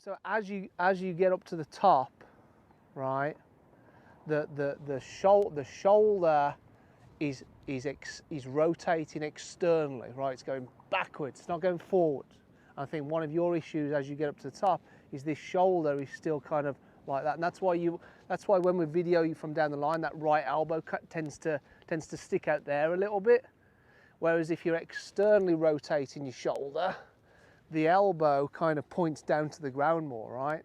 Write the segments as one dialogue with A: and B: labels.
A: So as you get up to the top, right, the shoulder is rotating externally, right? It's going backwards. It's not going forward. I think one of your issues as you get up to the top is this shoulder is still kind of like that, and that's why when we video you from down the line, that right elbow tends to stick out there a little bit. Whereas if you're externally rotating your shoulder, the elbow kind of points down to the ground more, right?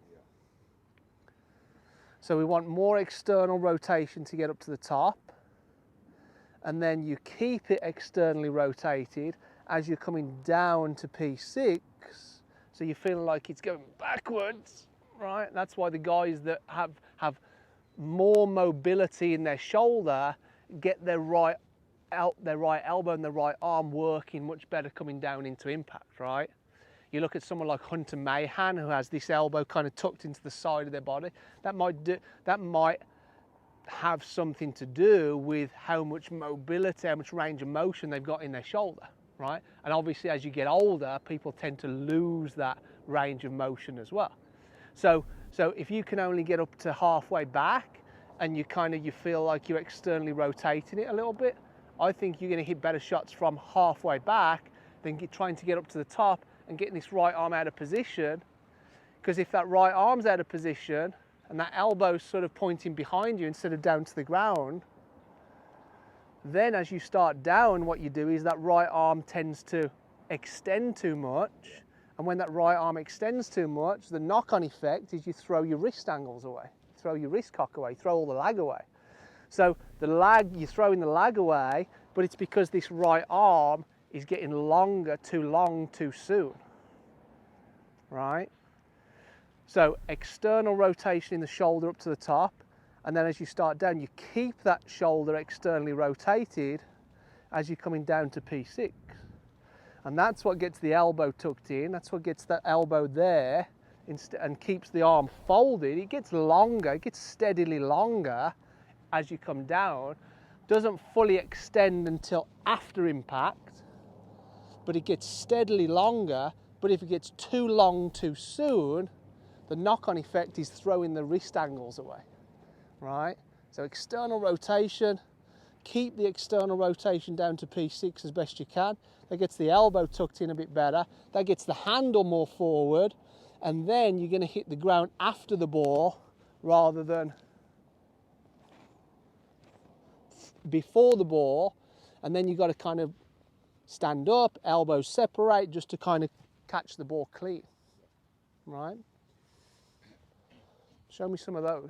A: So we want more external rotation to get up to the top, and then you keep it externally rotated as you're coming down to P6, so you're feeling like it's going backwards, right? That's why the guys that have more mobility in their shoulder get their right elbow and their right arm working much better coming down into impact, right? You look at someone like Hunter Mahan, who has this elbow kind of tucked into the side of their body. That might have something to do with how much mobility, how much range of motion they've got in their shoulder, right? And obviously as you get older, people tend to lose that range of motion as well. So if you can only get up to halfway back and you feel like you're externally rotating it a little bit, I think you're going to hit better shots from halfway back than trying to get up to the top and getting this right arm out of position. Because if that right arm's out of position and that elbow's sort of pointing behind you instead of down to the ground, then as you start down, what you do is that right arm tends to extend too much. And when that right arm extends too much, the knock-on effect is you throw your wrist angles away, throw your wrist cock away, throw all the lag away. So the lag, you're throwing the lag away, but it's because this right arm is getting longer, too long, too soon, right? So external rotation in the shoulder up to the top, and then as you start down, you keep that shoulder externally rotated as you're coming down to P6. And that's what gets the elbow tucked in, that's what gets that elbow there, and keeps the arm folded. It gets longer, it gets steadily longer as you come down. Doesn't fully extend until after impact, but it gets steadily longer. But if it gets too long too soon, the knock-on effect is throwing the wrist angles away, right? So external rotation, keep the external rotation down to P6 as best you can. That gets the elbow tucked in a bit better. That gets the handle more forward, and then you're going to hit the ground after the ball rather than before the ball. And then you've got to kind of stand up, elbows separate, just to kind of catch the ball clean, right? Show me some of those.